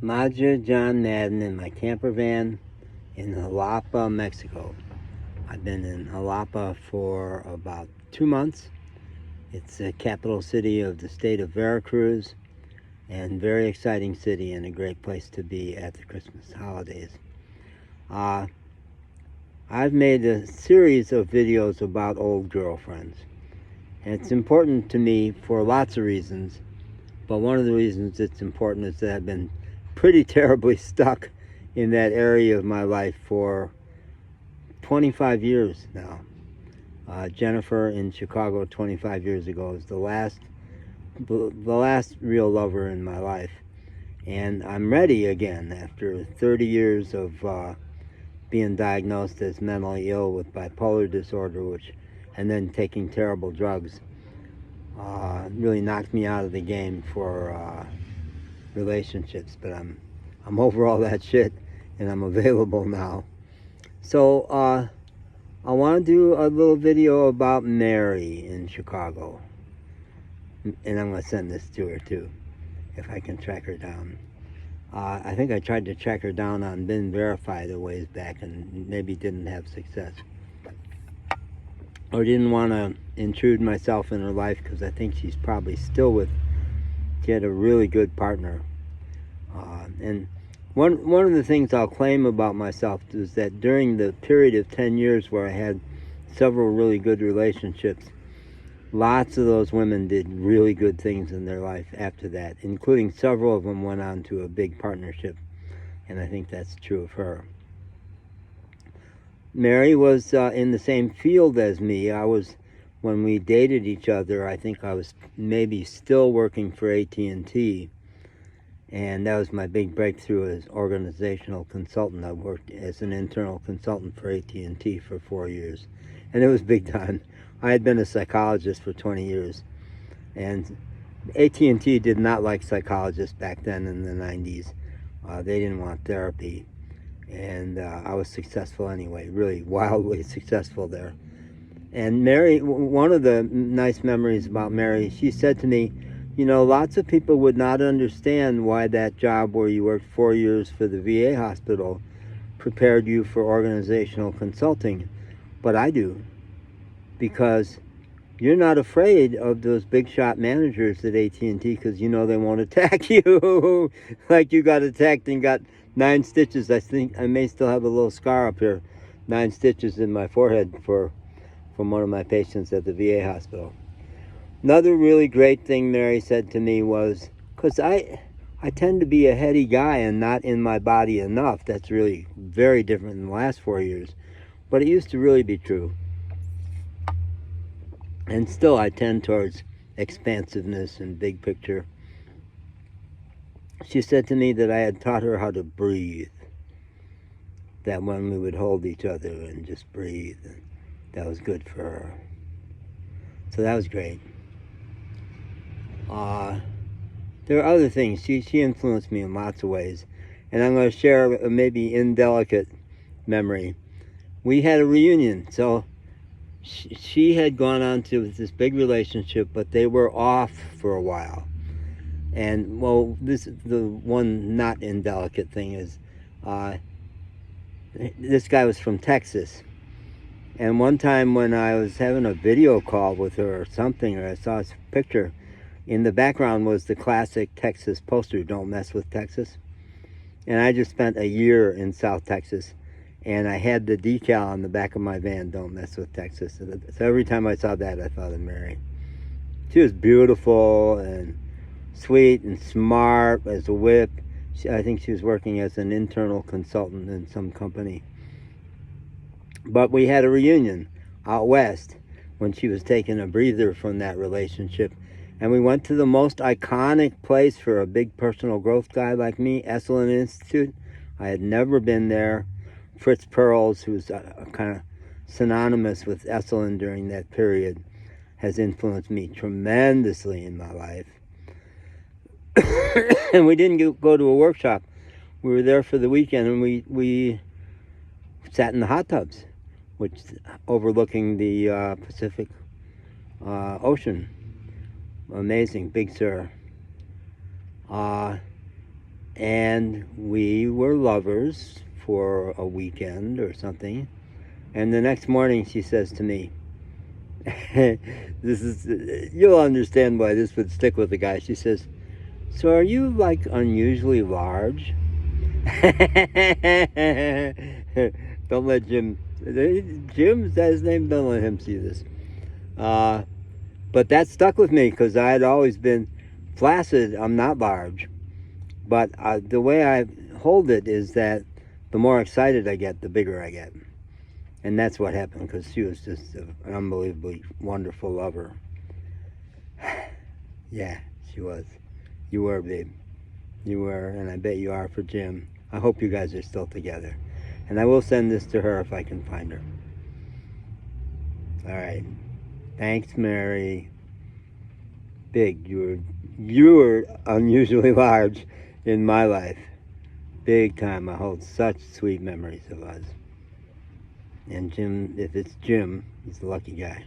Madre John Madden in my camper van in Jalapa, Mexico. I've been in Jalapa for about 2 months. It's the capital city of the state of Veracruz, and very exciting city and a great place to be at the Christmas holidays. I've made a series of videos about old girlfriends, and it's important to me for lots of reasons, but one of the reasons it's important is that I've been pretty terribly stuck in that area of my life for 25 years now. Jennifer in Chicago 25 years ago is the last real lover in my life, and I'm ready again after 30 years of being diagnosed as mentally ill with bipolar disorder, and then taking terrible drugs. Really knocked me out of the game for relationships, but I'm over all that shit, and I'm available now. So I want to do a little video about Mary in Chicago, and I'm going to send this to her too, if I can track her down. I think I tried to track her down on Been Verified a ways back and maybe didn't have success, or didn't want to intrude myself in her life, because I think she's probably still she had a really good partner. And one of the things I'll claim about myself is that during the period of 10 years where I had several really good relationships, lots of those women did really good things in their life after that, including several of them went on to a big partnership, and I think that's true of her. Mary was in the same field as me. When we dated each other, I think I was maybe still working for AT&T, and that was my big breakthrough as organizational consultant. I worked as an internal consultant for AT&T for 4 years, and it was big time. I had been a psychologist for 20 years, and AT&T did not like psychologists back then in the 90s. They didn't want therapy, and I was successful anyway, really wildly successful there. And Mary, one of the nice memories about Mary, she said to me, you know, lots of people would not understand why that job where you worked 4 years for the VA hospital prepared you for organizational consulting, but I do, because you're not afraid of those big shot managers at AT&T, because you know they won't attack you like you got attacked and got 9 stitches. I think I may still have a little scar up here, 9 stitches in my forehead from one of my patients at the VA hospital. Another really great thing Mary said to me was, because I tend to be a heady guy and not in my body enough. That's really very different in the last 4 years, but it used to really be true. And still I tend towards expansiveness and big picture. She said to me that I had taught her how to breathe, that when we would hold each other and just breathe, that was good for her. So that was great. There are other things. She influenced me in lots of ways, and I'm going to share a maybe indelicate memory. We had a reunion, so she had gone on to this big relationship, but they were off for a while. And well, the one not indelicate thing is, this guy was from Texas, and one time when I was having a video call with her or something, or I saw his picture, in the background was the classic Texas poster, "Don't Mess with Texas." And I just spent a year in South Texas, and I had the decal on the back of my van, "Don't Mess with Texas." So every time I saw that, I thought of Mary. She was beautiful and sweet and smart as a whip. I think she was working as an internal consultant in some company. But we had a reunion out west when she was taking a breather from that relationship. And we went to the most iconic place for a big personal growth guy like me, Esalen Institute. I had never been there. Fritz Perls, who's kind of synonymous with Esalen during that period, has influenced me tremendously in my life. And we didn't go to a workshop. We were there for the weekend, and we sat in the hot tubs, which overlooking the Pacific Ocean. Amazing, Big Sur. And we were lovers for a weekend or something. And the next morning she says to me, this is, you'll understand why this would stick with the guy. She says, so are you like unusually large? Don't let Jim, is that his name? Don't let him see this. But that stuck with me because I had always been flaccid. I'm not large. But the way I hold it is that the more excited I get, the bigger I get. And that's what happened, because she was just an unbelievably wonderful lover. Yeah, she was. You were, babe. You were, and I bet you are for Jim. I hope you guys are still together. And I will send this to her if I can find her. All right. Thanks, Mary. Big, you were unusually large in my life. Big time. I hold such sweet memories of us. And Jim, if it's Jim, he's a lucky guy.